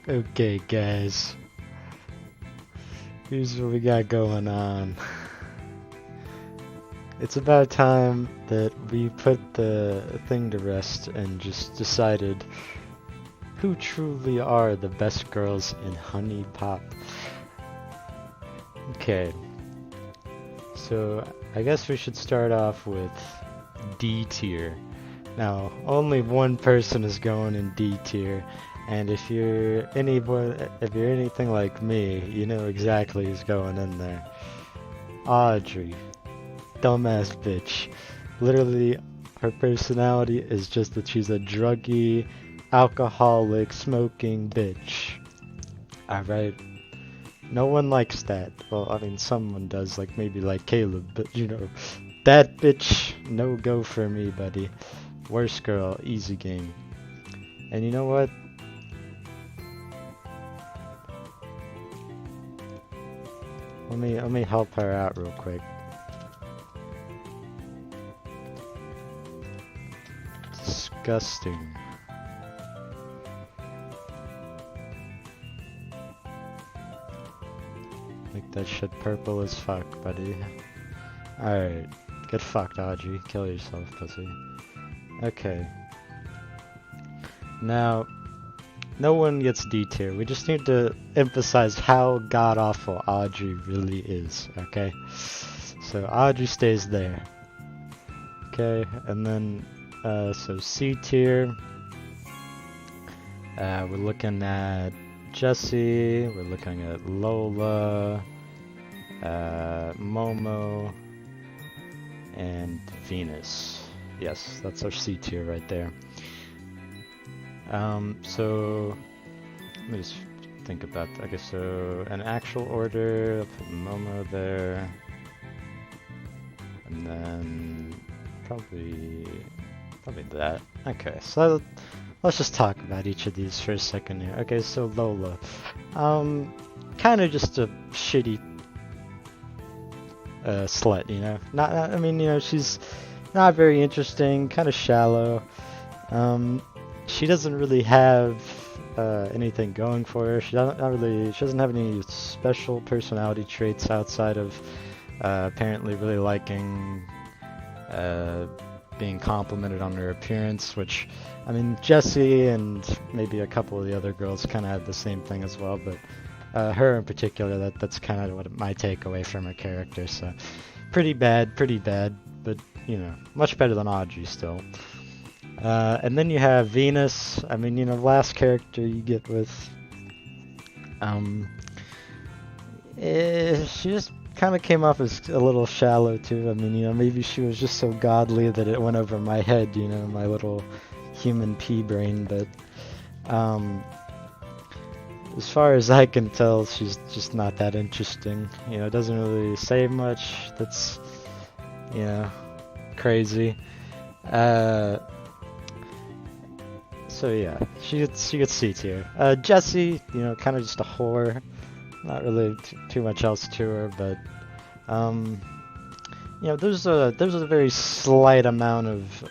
Okay, guys. Here's what we got going on. It's about time that we put the thing to rest and just decided who truly are the best girls in HuniePop. Okay, so I guess we should start off with D tier. Now, only one person is going in D tier, and if you're anything like me, you know exactly who's going in there. Audrey, dumbass bitch. Literally, her personality is just that she's a druggy, alcoholic, smoking bitch. Alright? No one likes that. Well, I mean, someone does, like maybe like Caleb, but you know, that bitch, no go for me, buddy. Worst girl, easy game. And you know what? Let me help her out real quick. Disgusting. Make that shit purple as fuck, buddy. Alright. Get fucked, Audrey. Kill yourself, pussy. Okay. Now, no one gets D tier. We just need to emphasize how god-awful Audrey really is, okay? So Audrey stays there. Okay, and then, so C tier. We're looking at Jessie, we're looking at Lola, Momo, and Venus. Yes, that's our C tier right there. So let me just think about that. Okay, so in actual order, I'll put Momo there, and then probably that. Okay, so let's just talk about each of these for a second here. Okay, so Lola, kind of just a shitty slut, you know. I mean, you know, she's not very interesting, kind of shallow. She doesn't really have anything going for her. She doesn't have any special personality traits outside of apparently really liking being complimented on her appearance, which, I mean, Jessie and maybe a couple of the other girls kind of have the same thing as well, but her in particular, that's kind of what my takeaway from her character. So pretty bad, but you know, much better than Audrey still. And then you have Venus. I mean, you know, last character you get with, she just kind of came off as a little shallow too. I mean, you know, maybe she was just so godly that it went over my head, you know, my little human pea brain. But as far as I can tell, she's just not that interesting. You know, doesn't really say much. That's, you know, crazy. So yeah, she gets C tier. Jessie, you know, kind of just a whore. Not really too much else to her, but you know, there's a very slight amount of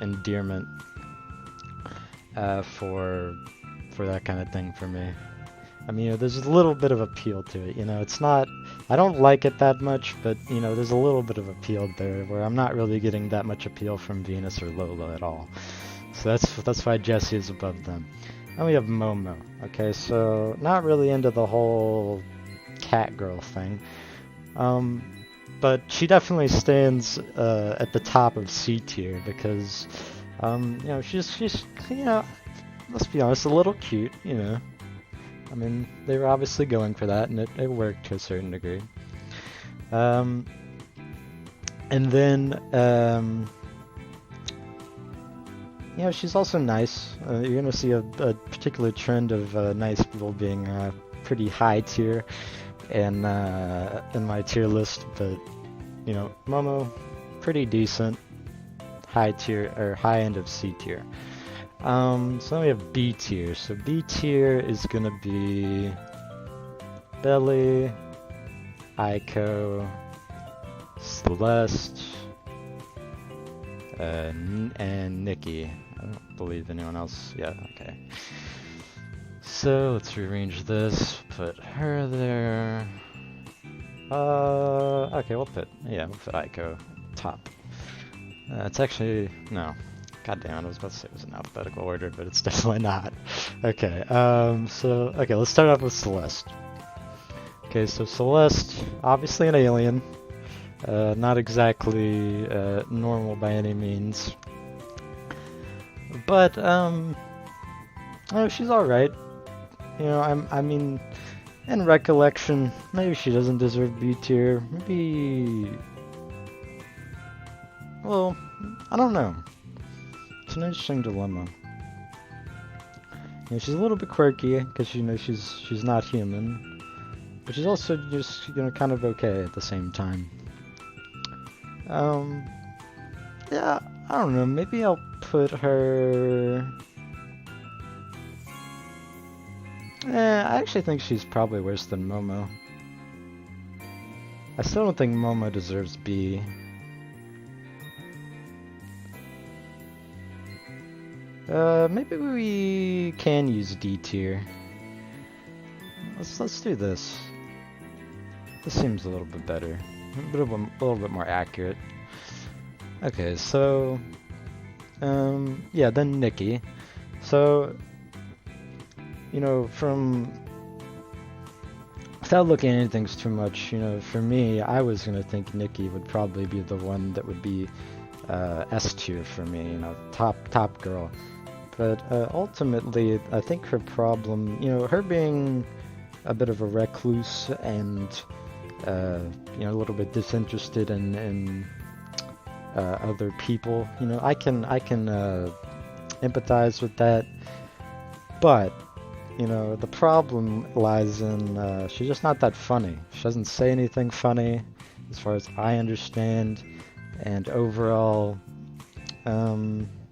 endearment for that kind of thing for me. I mean, you know, there's a little bit of appeal to it. You know, it's not. I don't like it that much, but you know, there's a little bit of appeal there where I'm not really getting that much appeal from Venus or Lola at all. So that's why Jessie is above them. Then we have Momo. Okay, so not really into the whole cat girl thing, but she definitely stands at the top of C tier because you know, she's you know, let's be honest, a little cute. You know, I mean, they were obviously going for that, and it worked to a certain degree. And then you know, she's also nice. You're gonna see a particular trend of nice people being pretty high tier in my tier list, but you know, Momo, pretty decent, high tier or high end of C tier. So then we have B tier. So B tier is gonna be Belly, Aiko, Celeste, and Nikki. I don't believe anyone else. Yeah, okay. So let's rearrange this, put her there. Okay, we'll put Aiko top. It's actually, no. God damn it, I was about to say it was in alphabetical order, but it's definitely not. Okay, okay, let's start off with Celeste. Okay, so Celeste, obviously an alien. Not exactly normal by any means. But, oh, she's alright. You know, I mean, in recollection, maybe she doesn't deserve B tier. Maybe... Well, I don't know. It's an interesting dilemma. You know, she's a little bit quirky, because you know she's not human. But she's also just, you know, kind of okay at the same time. Yeah, I don't know, maybe I'll put her... I actually think she's probably worse than Momo. I still don't think Momo deserves B. Maybe we can use D tier. Let's do this. This seems a little bit better. A little bit more accurate. Okay, so... yeah, then Nikki. So... You know, without looking at anything too much, you know, for me, I was gonna think Nikki would probably be the one that would be S tier for me, you know, top girl. But ultimately, I think her problem, you know, her being a bit of a recluse and you know, a little bit disinterested in other people, you know, I can empathize with that, but you know, the problem lies in she's just not that funny. She doesn't say anything funny, as far as I understand, and overall,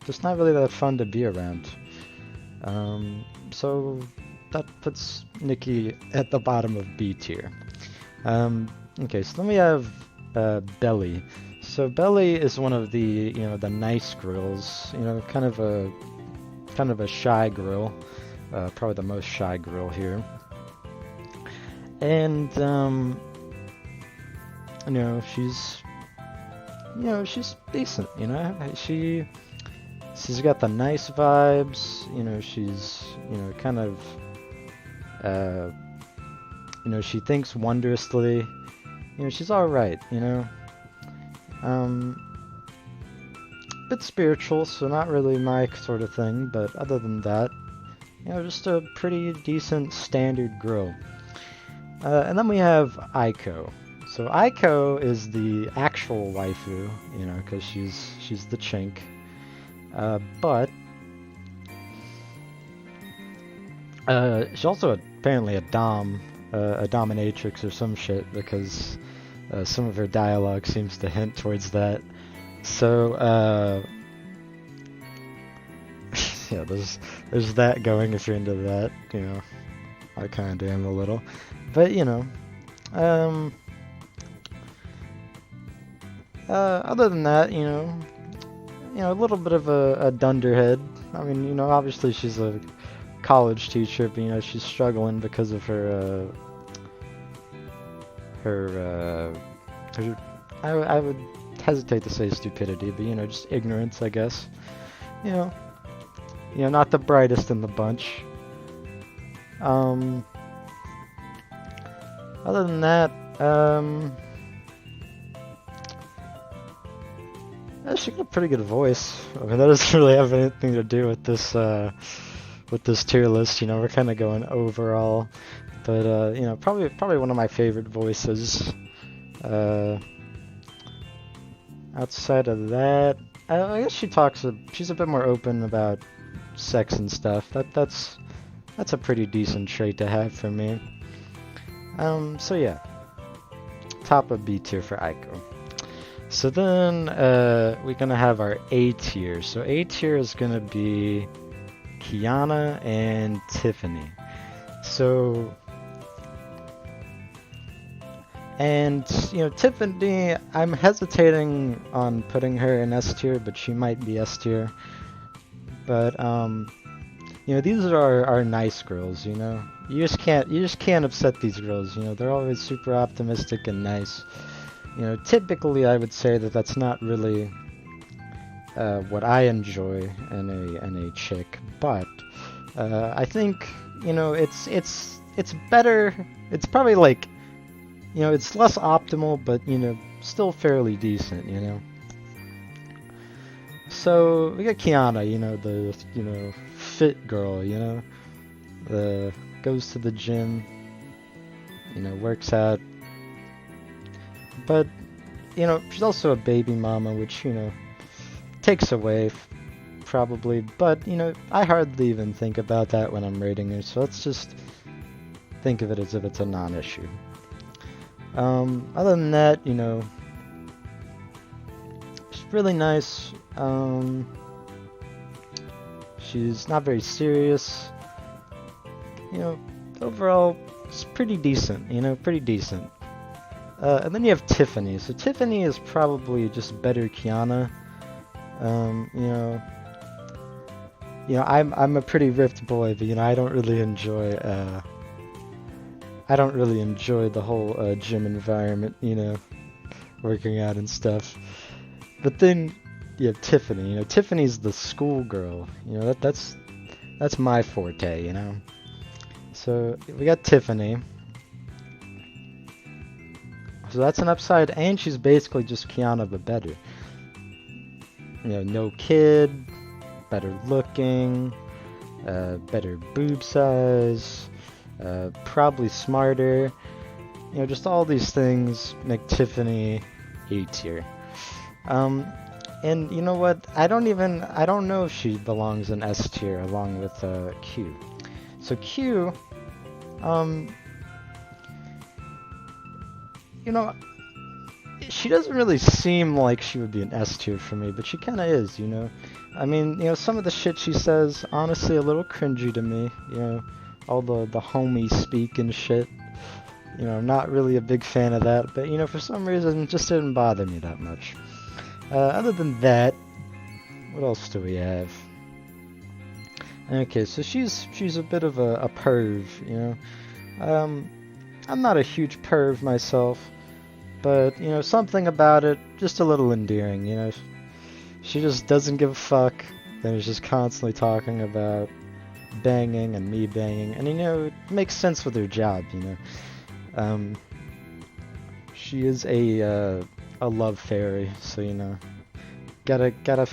just not really that fun to be around. So that puts Nikki at the bottom of B tier. Okay, so then we have Belly. So Belly is one of the, you know, the nice girls. You know, kind of a shy girl. Probably the most shy girl here. And, you know, she's decent, you know? She's got the nice vibes, you know, she's, you know, kind of, you know, she thinks wondrously, you know, she's alright, you know? Bit spiritual, so not really my sort of thing, but other than that, you know, just a pretty decent standard girl. And then we have Aiko. So Aiko is the actual waifu, you know, because she's the chink. But she's also apparently a dominatrix or some shit, because some of her dialogue seems to hint towards that. So yeah, there's that going if you're into that, you know. I kind of am a little, but you know, other than that, you know, a little bit of a dunderhead. I mean, you know, obviously she's a college teacher, but you know, she's struggling because of her I would hesitate to say stupidity, but you know, just ignorance, I guess. You know, not the brightest in the bunch. Other than that, she got a pretty good voice. I mean, that doesn't really have anything to do with this tier list. You know, we're kind of going overall, but you know, probably one of my favorite voices. Outside of that, I guess she's a bit more open about sex and stuff. That's a pretty decent trait to have for me. So yeah, top of B tier for Aiko. So then we're gonna have our A tier. So A tier is gonna be Kiana and Tiffany. So, and you know, Tiffany, I'm hesitating on putting her in S tier, but she might be S tier. But these are our nice girls, You just can't upset these girls, They're always super optimistic and nice. Typically I would say that that's not really what I enjoy in a chick, but I think, it's better. It's probably like, it's less optimal, but still fairly decent. So we got Kiana, the fit girl, the goes to the gym, works out, but she's also a baby mama, which takes away probably, but I hardly even think about that when I'm rating her, so let's just think of it as if it's a non-issue. Other than that, she's really nice. She's not very serious. Overall, it's pretty decent. Pretty decent. And then you have Tiffany. So Tiffany is probably just better Kiana. I'm a pretty ripped boy, but I don't really enjoy the whole gym environment, working out and stuff. But then you have Tiffany. Tiffany's the school girl. That's my forte. So we got Tiffany. So that's an upside, and she's basically just Kiana but better. No kid, better looking, better boob size, probably smarter. Just all these things make Tiffany A tier. And you know what? I don't know if she belongs in S tier along with Q. So Q, she doesn't really seem like she would be an S tier for me, but she kind of is, I mean, some of the shit she says, honestly, a little cringy to me, all the homie speak and shit. I'm not really a big fan of that, but, for some reason, it just didn't bother me that much. Other than that, what else do we have? Okay, so she's a bit of a perv, I'm not a huge perv myself, but, something about it, just a little endearing, She just doesn't give a fuck, and is just constantly talking about banging and me banging, and, it makes sense with her job, She is a love fairy, so, gotta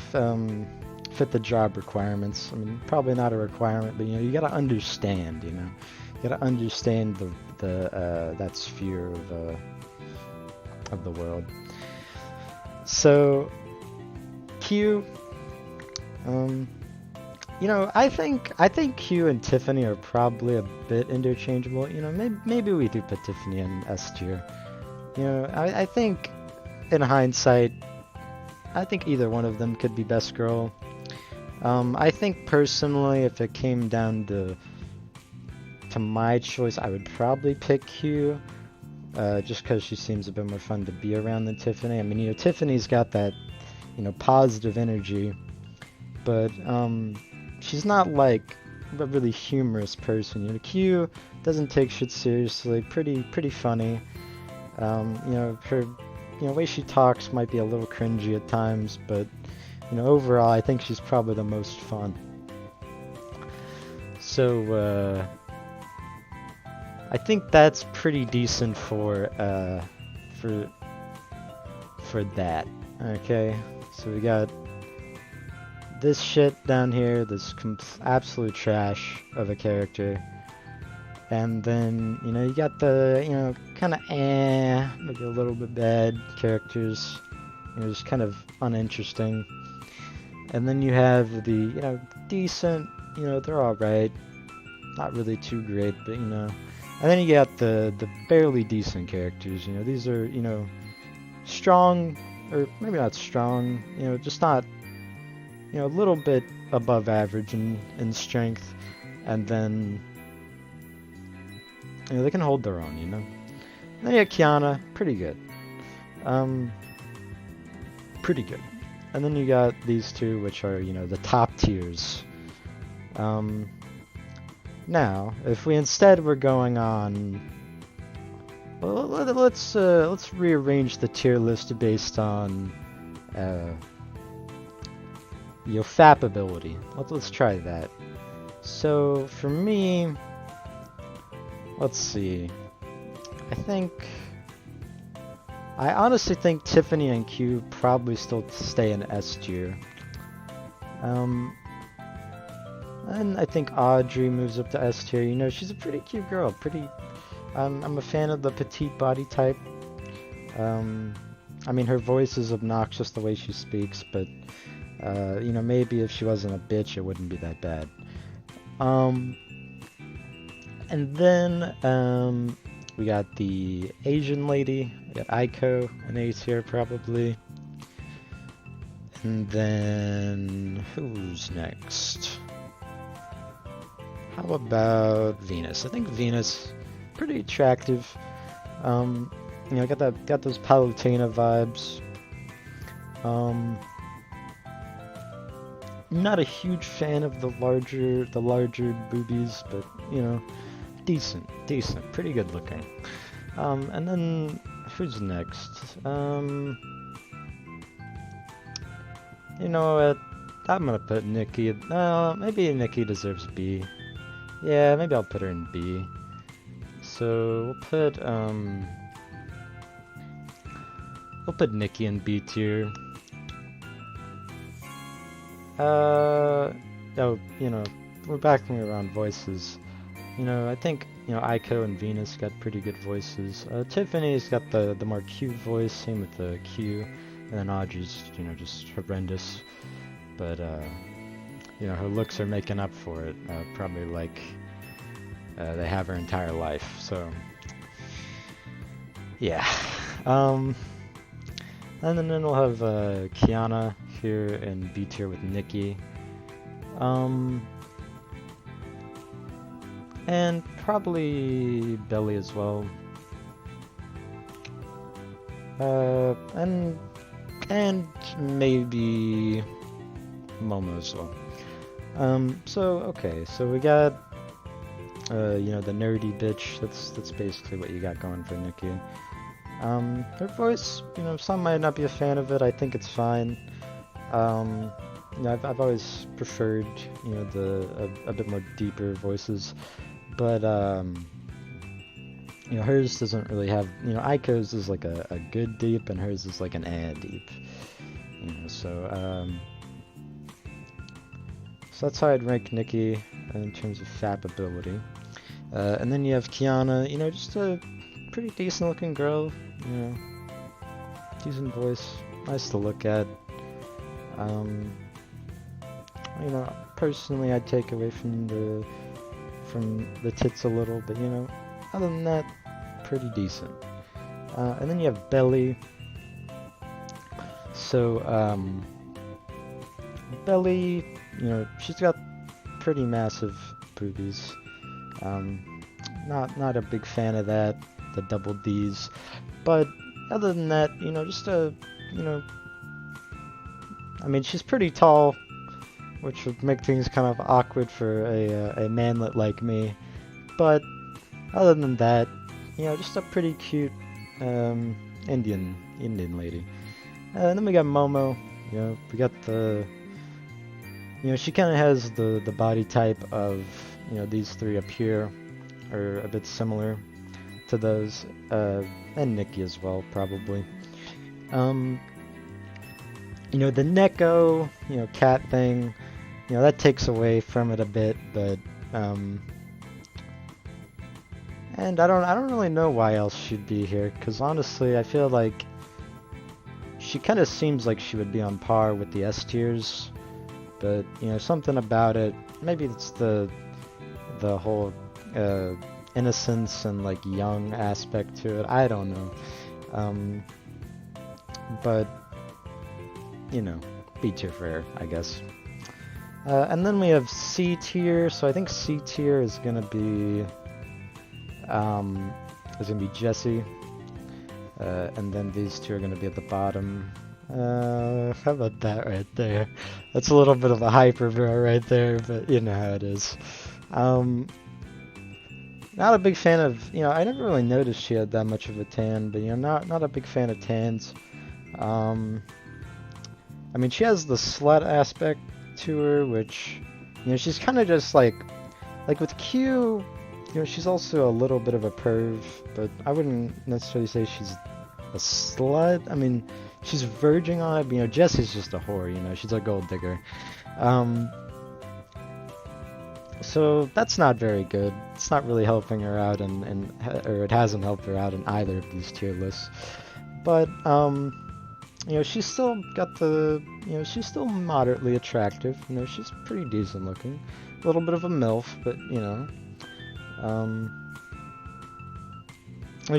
fit the job requirements. I mean, probably not a requirement, but, you gotta understand, You gotta understand that sphere of the world. So Q, I think Q and Tiffany are probably a bit interchangeable. Maybe we do put Tiffany in S tier. I think in hindsight, I think either one of them could be best girl. I think personally, if it came down to my choice, I would probably pick Q, just because she seems a bit more fun to be around than Tiffany. I mean, Tiffany's got that, positive energy, but she's not like a really humorous person. Q doesn't take shit seriously, pretty funny. Her way she talks might be a little cringy at times, but overall, I think she's probably the most fun. So I think that's pretty decent for that. Okay, so we got this shit down here, this absolute trash of a character, and then you got the kind of maybe a little bit bad characters, just kind of uninteresting, and then you have the decent, they're all right, not really too great, but and then you got the barely decent characters. These are strong, or maybe not strong, just not a little bit above average in strength, and then they can hold their own. And then you got Kiana, pretty good, and then you got these two, which are the top tiers. Now, if we instead were going on, well, let's rearrange the tier list based on your FAP ability. Let's try that. So for me, let's see. I honestly think Tiffany and Q probably still stay in S tier. And I think Audrey moves up to S tier. You know, she's a pretty cute girl. I'm a fan of the petite body type. I mean, her voice is obnoxious the way she speaks, but you know, maybe if she wasn't a bitch, it wouldn't be that bad. And then we got the Asian lady. We got Aiko in A tier probably. And then who's next? How about Venus? I think Venus, pretty attractive. You know, got those Palutena vibes. Not a huge fan of the larger boobies, but you know, decent, pretty good looking. And then who's next? You know what? I'm gonna put Nikki. Maybe Nikki deserves B. Yeah, maybe I'll put her in B. So we'll put Nikki in B tier. Oh, you know, we're backing around voices. You know, I think, you know, Aiko and Venus got pretty good voices. Tiffany's got the more cute voice, same with the Q. And then Audrey's, you know, just horrendous. But, you know, her looks are making up for it. Probably like they have her entire life. So, yeah. And then we'll have Kiana here in B tier with Nikki. And probably Belly as well. And maybe Momo as well. So we got you know, the nerdy bitch. That's basically what you got going for Nikki. Her voice, you know, some might not be a fan of it. I think it's fine. You know, I've always preferred, you know, a bit more deeper voices, but you know, hers doesn't really have, you know, Aiko's is like a good deep, and hers is like an deep. You know, so that's how I'd rank Nikki in terms of FAP ability. And then you have Kiana, you know, just a pretty decent looking girl, you know, decent voice, nice to look at. You know, personally I'd take away from the tits a little, but you know, other than that, pretty decent. And then you have Belly. So, Belly, you know, she's got pretty massive boobies. Not a big fan of that, the double D's. But other than that, you know, just you know, I mean, she's pretty tall, which would make things kind of awkward for a manlet like me. But other than that, you know, just a pretty cute Indian lady. And then we got Momo. You know, we got you know, she kind of has the body type of, you know, these three up here, are a bit similar to those, and Nikki as well, probably. You know, the Neko, you know, cat thing, you know, that takes away from it a bit, but, and I don't really know why else she'd be here, because honestly, I feel like she kind of seems like she would be on par with the S tiers, but, you know, something about it, maybe it's the whole, innocence and, like, young aspect to it, I don't know, but, you know, B tier for her, I guess. And then we have C tier, so I think C tier is gonna be Jessie, and then these two are gonna be at the bottom. How about that right there? That's a little bit of a hyper bro right there, but you know how it is. Not a big fan of, I never really noticed she had that much of a tan, but not a big fan of tans. Um, I mean, she has the slut aspect to her, which, she's kind of just like with Q, she's also a little bit of a perv, but I wouldn't necessarily say she's a slut. I mean, she's verging on it, but, Jesse's just a whore, she's a gold digger. So that's not very good. It's not really helping her out, or it hasn't helped her out in either of these tier lists. But she's still got she's still moderately attractive. She's pretty decent looking. A little bit of a MILF, but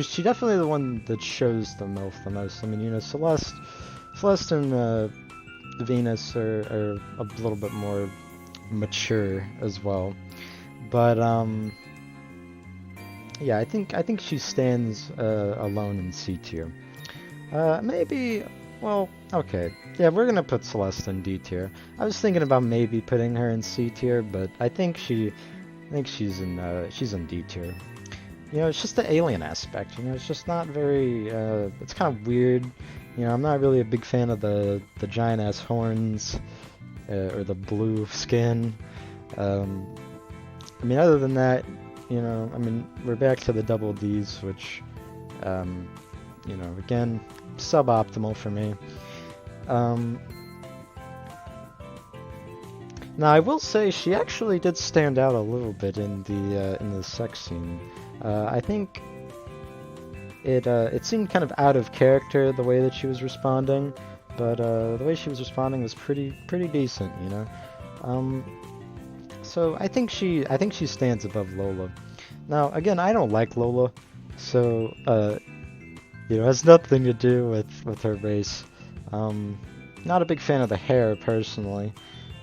she definitely the one that shows the MILF the most. I mean, Celeste and Venus are a little bit more mature as well, but yeah, I think she stands alone in C tier. Maybe, well, okay, yeah, we're gonna put Celeste in D tier. I was thinking about maybe putting her in C tier, but I think she's in D tier. It's just the alien aspect. It's just not very. It's kind of weird. I'm not really a big fan of the giant ass horns. Or the blue skin. I mean, other than that, I mean, we're back to the double Ds, which, again, suboptimal for me. Now, I will say she actually did stand out a little bit in the sex scene. I think it seemed kind of out of character the way that she was responding. But the way she was responding was pretty decent, So I think she stands above Lola. Now again, I don't like Lola, so it has nothing to do with her race. Not a big fan of the hair personally.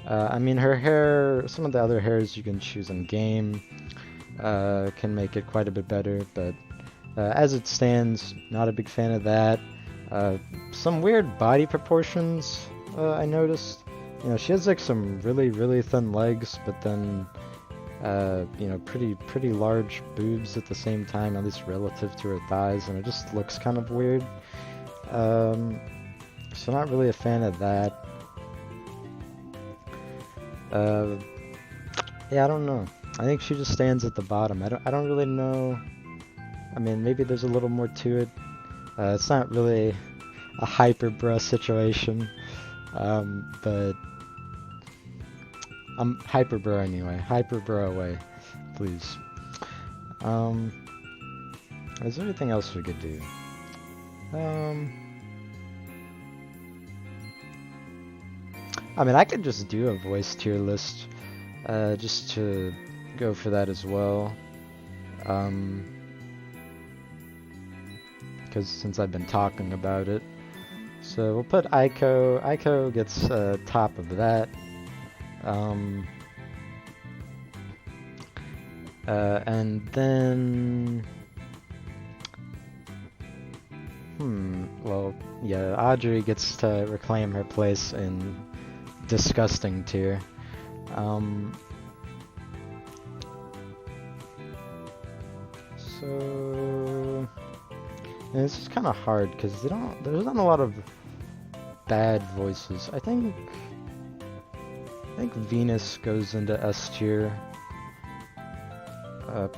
I mean, her hair, some of the other hairs you can choose in game can make it quite a bit better, but as it stands, not a big fan of that. Some weird body proportions I noticed. She has like some really thin legs, but then pretty large boobs at the same time, at least relative to her thighs, and it just looks kind of weird. So not really a fan of that. Yeah, I don't know. I think she just stands at the bottom. I don't really know. I mean, maybe there's a little more to it. It's not really a hyperbra situation, but I'm hyperbra anyway. Hyperbra away, please. Is there anything else we could do? I mean, I could just do a voice tier list, just to go for that as well. Because since I've been talking about it. So we'll put Aiko. Aiko gets top of that. And then... well, yeah, Audrey gets to reclaim her place in disgusting tier. So... And it's just kind of hard because there's not a lot of bad voices. I think Venus goes into S tier,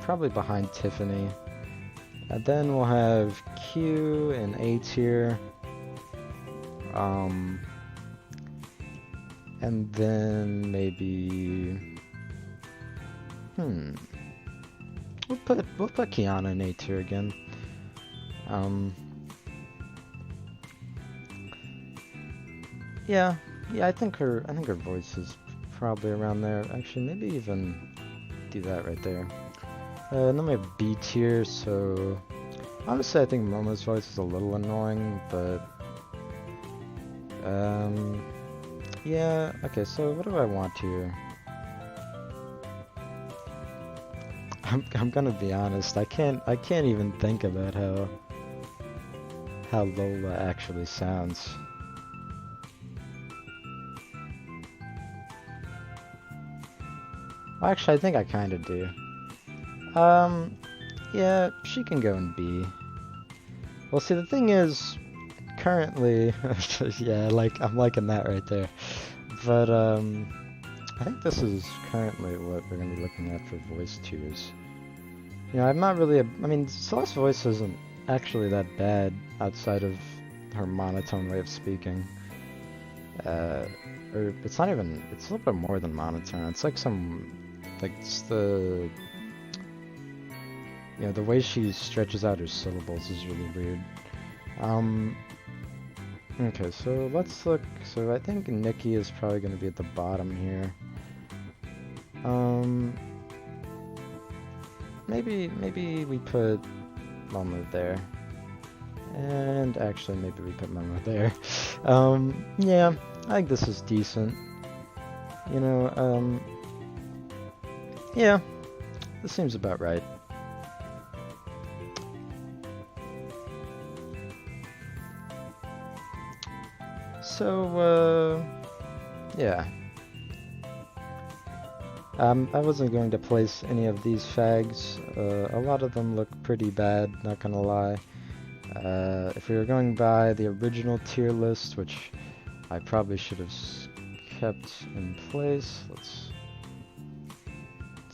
probably behind Tiffany, and then we'll have Q in A tier, and then maybe we'll put Kiana in A tier again. Yeah, I think her voice is probably around there. Actually, maybe even do that right there. And then we have B tier, so honestly I think Momo's voice is a little annoying, but yeah, okay, so what do I want here? I'm gonna be honest, I can't even think about how Lola actually sounds. Well, actually, I think I kind of do. Yeah, she can go in B. Well, see, the thing is, currently, yeah, I'm liking that right there. But I think this is currently what we're gonna be looking at for voice tiers. You know, I'm not really I mean, Celeste's voice isn't actually that bad outside of her monotone way of speaking. Or it's not even, it's a little bit more than monotone. It's like it's the, you know, the way she stretches out her syllables is really weird. Okay, so let's look. So I think Nikki is probably going to be at the bottom here. Maybe we put Momo there. And actually, maybe we put Momo there. Yeah, I think this is decent. You know, yeah, this seems about right. So, yeah. I wasn't going to place any of these fags. A lot of them look pretty bad, not gonna lie. If we were going by the original tier list, which I probably should have kept in place, let's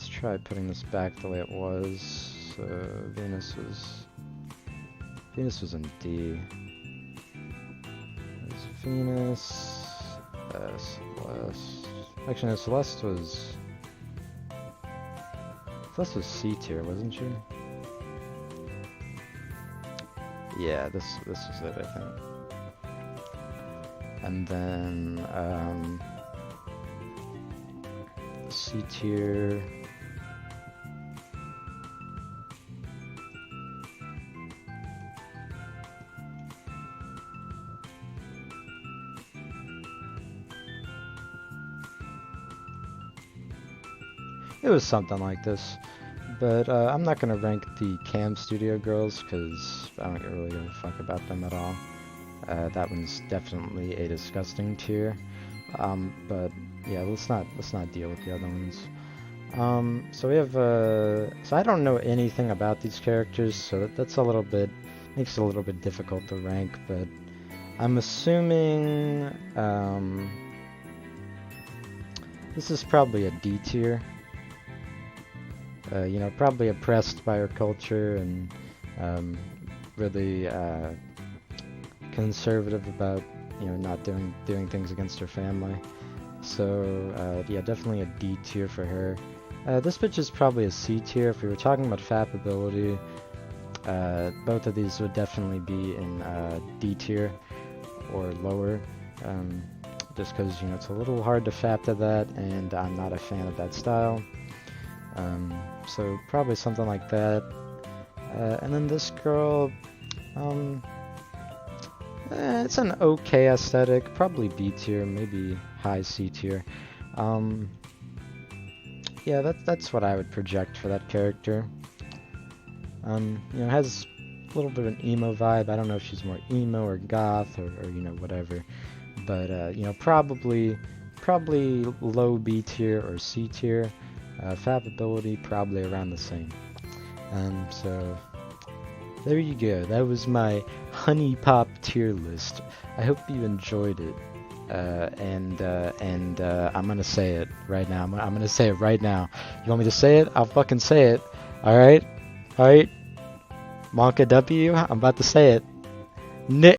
try putting this back the way it was. So Venus was in D. There's Venus, Celeste. Actually, no, Celeste was C tier, wasn't she? Yeah, this was it, I think. And then C tier. It was something like this, but I'm not gonna rank the Cam Studio girls because I don't really give a fuck about them at all. That one's definitely a disgusting tier. But yeah, let's not deal with the other ones. So we have so I don't know anything about these characters, so that's a little bit makes it a little bit difficult to rank. But I'm assuming this is probably a D tier. You know, probably oppressed by her culture and really conservative about, you know, not doing things against her family. So yeah, definitely a D tier for her. This bitch is probably a C tier. If we were talking about fappability, both of these would definitely be in D tier or lower. Just because, you know, it's a little hard to fap to that, and I'm not a fan of that style. So probably something like that. And then this girl, it's an okay aesthetic, probably B tier, maybe high C tier. Yeah, that's what I would project for that character. You know, has a little bit of an emo vibe. I don't know if she's more emo or goth or you know, whatever. But you know, probably low B tier or C tier. Fappability probably around the same. So there you go. That was my HuniePop tier list. I hope you enjoyed it. And I'm gonna say it right now. I'm gonna say it right now. You want me to say it? I'll fucking say it. All right. Monka W. I'm about to say it. Nick.